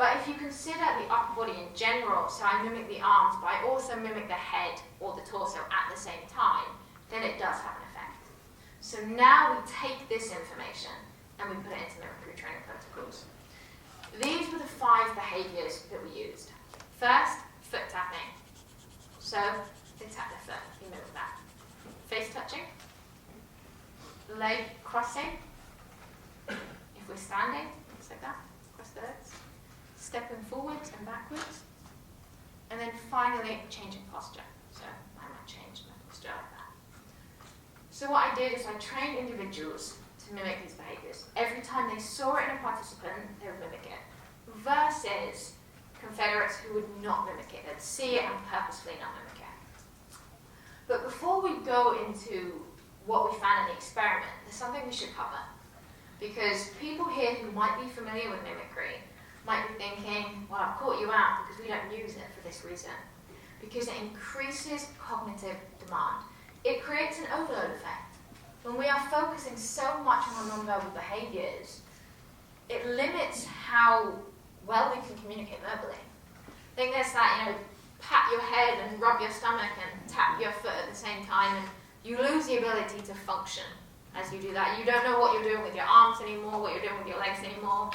But if you consider the upper body in general, so I mimic the arms, but I also mimic the head or the torso at the same time, then it does have an effect. So now we take this information and we put it into mimicry training protocols. These were the 5 behaviors that we used. First, foot tapping. So they tap their foot, you mimic that. Face touching. Leg crossing. If we're standing, just like that, cross the legs. Stepping forwards and backwards. And then finally, changing posture. So I might change my posture like that. So what I did is I trained individuals to mimic these behaviors. Every time they saw it in a participant, they would mimic it. Versus confederates who would not mimic it. They'd see it and purposefully not mimic it. But before we go into what we found in the experiment, there's something we should cover. Because people here who might be familiar with mimicry might be thinking, well, I've caught you out because we don't use it for this reason. Because it increases cognitive demand. It creates an overload effect. When we are focusing so much on our nonverbal behaviors, it limits how well we can communicate verbally. I think there's that, pat your head and rub your stomach and tap your foot at the same time, and you lose the ability to function as you do that. You don't know what you're doing with your arms anymore, what you're doing with your legs anymore.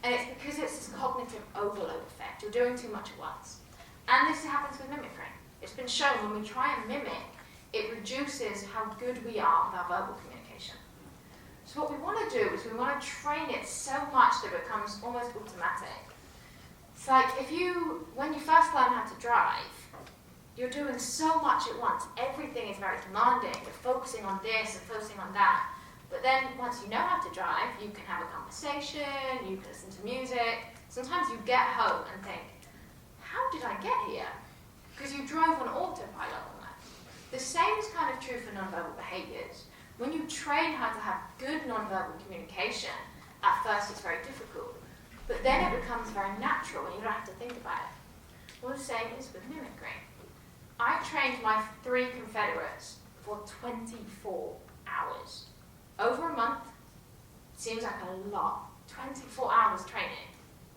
And it's because it's this cognitive overload effect. You're doing too much at once. And this happens with mimicry. It's been shown when we try and mimic, it reduces how good we are with our verbal communication. So what we want to do is we want to train it so much that it becomes almost automatic. It's like when you first learn how to drive, you're doing so much at once. Everything is very demanding. You're focusing on this and focusing on that. But then once you know how to drive, you can have a conversation, you can listen to music. Sometimes you get home and think, how did I get here? Because you drove on autopilot on that. The same is kind of true for nonverbal behaviors. When you train how to have good nonverbal communication, at first it's very difficult. But then it becomes very natural and you don't have to think about it. Well, the same is with mimicry. I trained my 3 confederates for 24 hours. Over a month, seems like a lot. 24 hours training,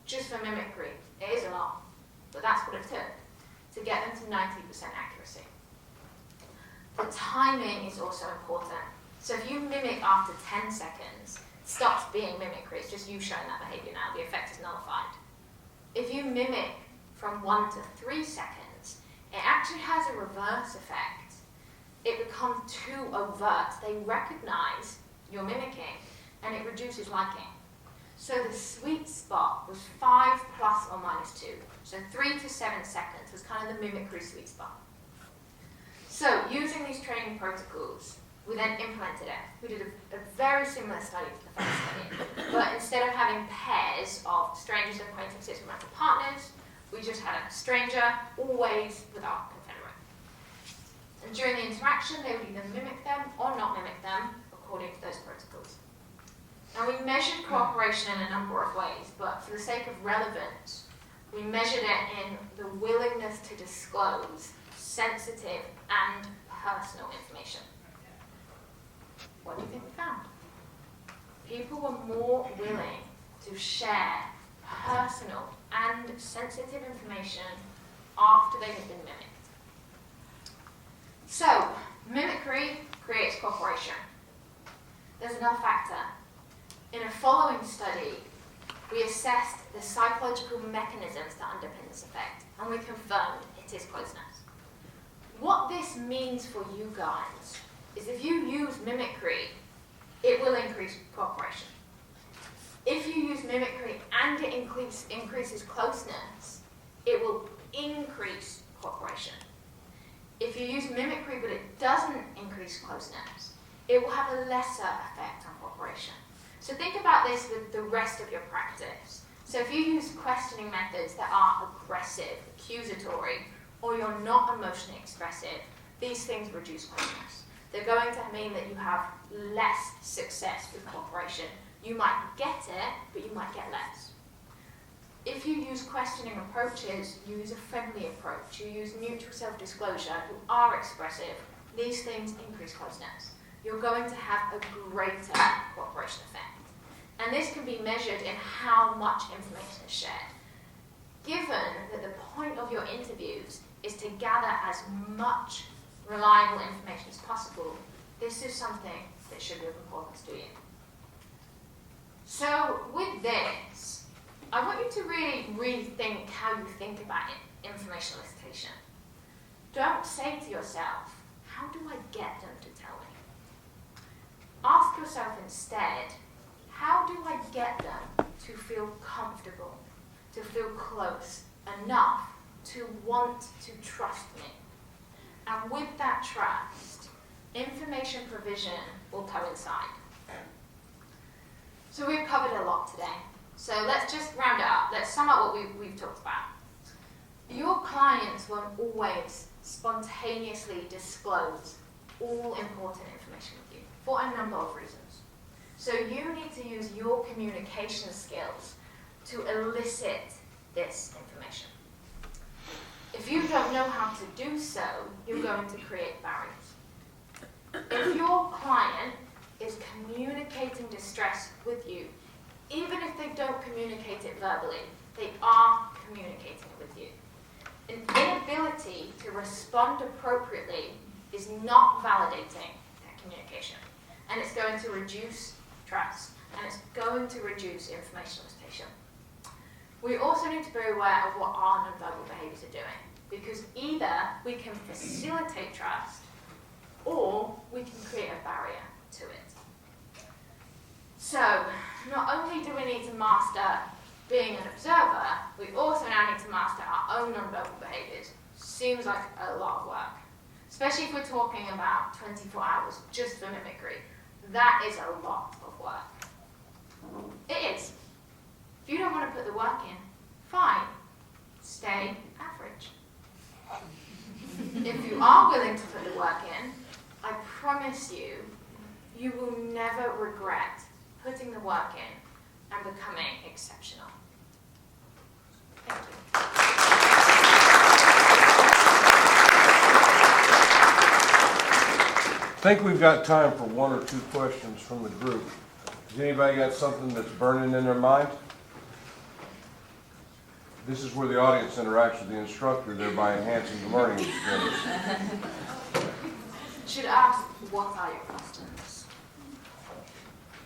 just for mimicry. It is a lot, but that's what it took to get them to 90% accuracy. The timing is also important. So if you mimic after 10 seconds, it stops being mimicry. It's just you showing that behavior now. The effect is nullified. If you mimic from 1 to 3 seconds, it actually has a reverse effect. It becomes too overt. They recognize you're mimicking, and it reduces liking. So the sweet spot was 5 plus or minus 2. So 3 to 7 seconds was kind of the mimicry sweet spot. So using these training protocols, we then implemented it. We did a very similar study to the first study, but instead of having pairs of strangers and acquaintances who might be partners, we just had a stranger always with our confederate. And during the interaction, they would either mimic them or not mimic them according to those protocols. Now we measured cooperation in a number of ways, but for the sake of relevance, we measured it in the willingness to disclose sensitive and personal information. What do you think we found? People were more willing to share personal and sensitive information after they had been mimicked. So, mimicry creates cooperation. There's another factor. In a following study, we assessed the psychological mechanisms that underpin this effect, and we confirmed it is closeness. What this means for you guys is if you use mimicry, it will increase cooperation. If you use mimicry and it increases closeness, it will increase cooperation. If you use mimicry but it doesn't increase closeness, it will have a lesser effect on cooperation. So think about this with the rest of your practice. So if you use questioning methods that are aggressive, accusatory, or you're not emotionally expressive, these things reduce closeness. They're going to mean that you have less success with cooperation. You might get it, but you might get less. If you use questioning approaches, you use a friendly approach, you use mutual self-disclosure, you are expressive, these things increase closeness. You're going to have a greater cooperation effect. And this can be measured in how much information is shared. given that the point of your interviews is to gather as much reliable information as possible, this is something that should be of importance to you. So with this, I want you to really rethink how you think about information elicitation. Don't say to yourself, how do I get them to tell me? Ask yourself instead, how do I get them to feel comfortable, to feel close enough to want to trust me? And with that trust, information provision will coincide. So we've covered a lot today. So let's just round it up. Let's sum up what we've talked about. Your clients won't always spontaneously disclose all important information with you for a number of reasons. So you need to use your communication skills to elicit this information. If you don't know how to do so, you're going to create barriers. If your client is communicating distress with you, even if they don't communicate it verbally, they are communicating it with you. An inability to respond appropriately is not validating that communication. And it's going to reduce trust, and it's going to reduce information elicitation. We also need to be aware of what our nonverbal behaviors are doing, because either we can facilitate trust, or we can create a barrier to it. So, not only do we need to master being an observer, we also now need to master our own nonverbal behaviors. Seems like a lot of work, especially if we're talking about 24 hours just for mimicry. That is a lot of work. It is. If you don't want to put the work in, fine. Stay average. If you are willing to put the work in, I promise you, you will never regret putting the work in and becoming exceptional. Thank you. I think we've got time for one or two questions from the group. Has anybody got something that's burning in their mind? This is where the audience interacts with the instructor, thereby enhancing the learning experience. Should ask, what are your questions?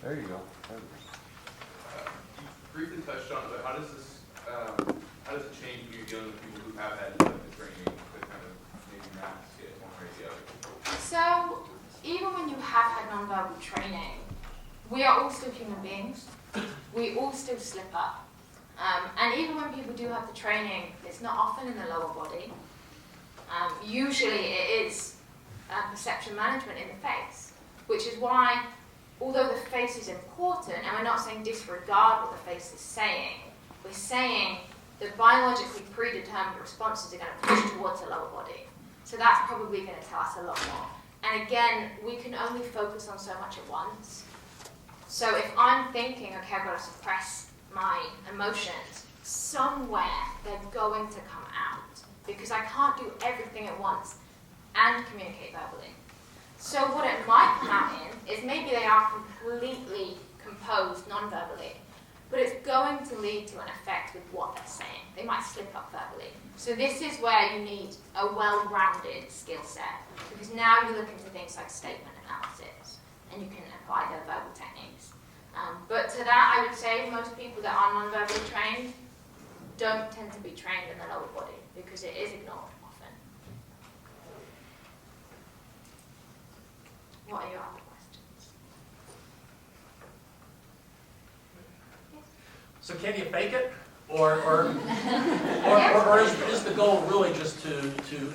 There you go. You briefly touched on it, but how does it change when you're dealing with people who have had the training to kind of maybe mask it one way or the other? So, even when you have had nonverbal training, we are all still human beings. We all still slip up. And even when people do have the training, it's not often in the lower body. Usually it is perception management in the face, which is why, although the face is important, and we're not saying disregard what the face is saying, we're saying that biologically predetermined responses are going to push towards the lower body. So that's probably going to tell us a lot more. And again, we can only focus on so much at once. So if I'm thinking, okay, I've got to suppress my emotions, somewhere they're going to come out, because I can't do everything at once and communicate verbally. So what it might come out in is maybe they are completely composed non-verbally, but it's going to lead to an effect with what they're saying. They might slip up verbally. So this is where you need a well-rounded skill set, because now you look into things like statement analysis, and you can apply their verbal techniques. But to that, I would say most people that are non-verbally trained don't tend to be trained in the lower body, because it is ignored often. What are your other questions? So can you fake it? Or is the goal really just to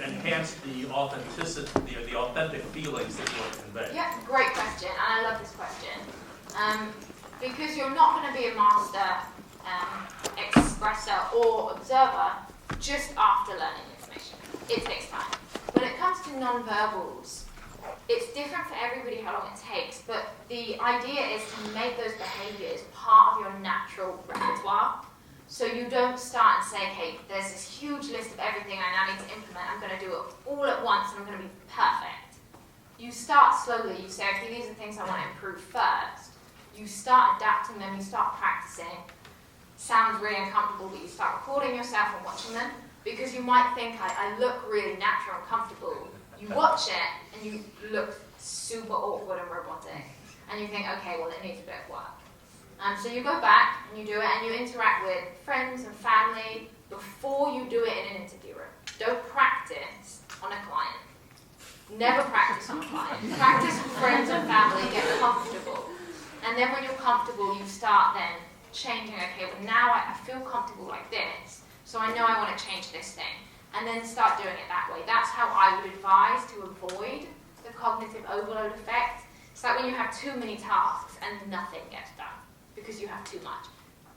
enhance the authenticity, the authentic feelings that you want to convey? Yeah, great question, and I love this question. Because you're not going to be a master expressor or observer just after learning information. It takes time. When it comes to non-verbals, it's different for everybody how long it takes, but the idea is to make those behaviors part of your natural repertoire. So you don't start and say, hey, there's this huge list of everything I now need to implement. I'm going to do it all at once and I'm going to be perfect. You start slowly. You say, okay, these are things I want to improve first. You start adapting them. You start practicing sounds really uncomfortable, but you start recording yourself and watching them, because you might think, I look really natural and comfortable. You watch it, and you look super awkward and robotic. And you think, okay, well, it needs a bit of work. So you go back, and you do it, and you interact with friends and family before you do it in an interview room. Don't practice on a client. Never practice on a client. Practice with friends and family, get comfortable. And then when you're comfortable, you start then changing, okay, well now I feel comfortable like this, so I know I want to change this thing. And then start doing it that way. That's how I would advise to avoid the cognitive overload effect. It's like when you have too many tasks and nothing gets done because you have too much.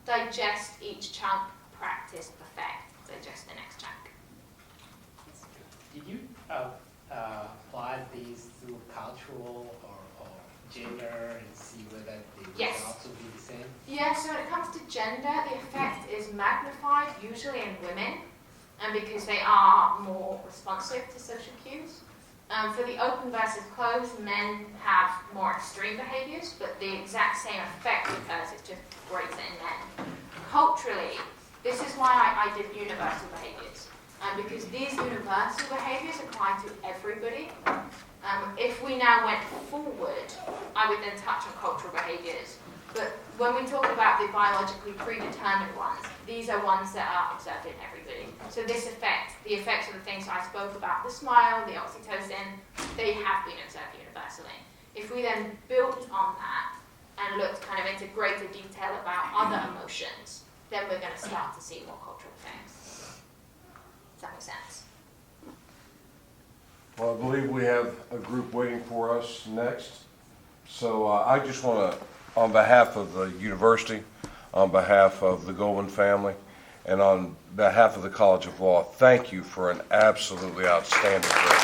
Digest each chunk, practice, perfect, digest the next chunk. Did you apply these through cultural or gender and see whether the Yes. results will be the same? Yeah, so when it comes to gender, the effect is magnified, usually in women, and because they are more responsive to social cues. For the open versus closed, men have more extreme behaviors, but the exact same effect occurs, it's just greater in men. Culturally, this is why I did universal behaviors, because these universal behaviors apply to everybody. If we now went forward, I would then touch on cultural behaviors. But when we talk about the biologically predetermined ones, these are ones that are observed in everybody. So this effect, the effects of the things I spoke about, the smile, the oxytocin, they have been observed universally. If we then built on that and looked kind of into greater detail about other emotions, then we're going to start to see more cultural effects. Does that make sense? Well, I believe we have a group waiting for us next. So I just want to, on behalf of the university, on behalf of the Goldman family, and on behalf of the College of Law, thank you for an absolutely outstanding trip.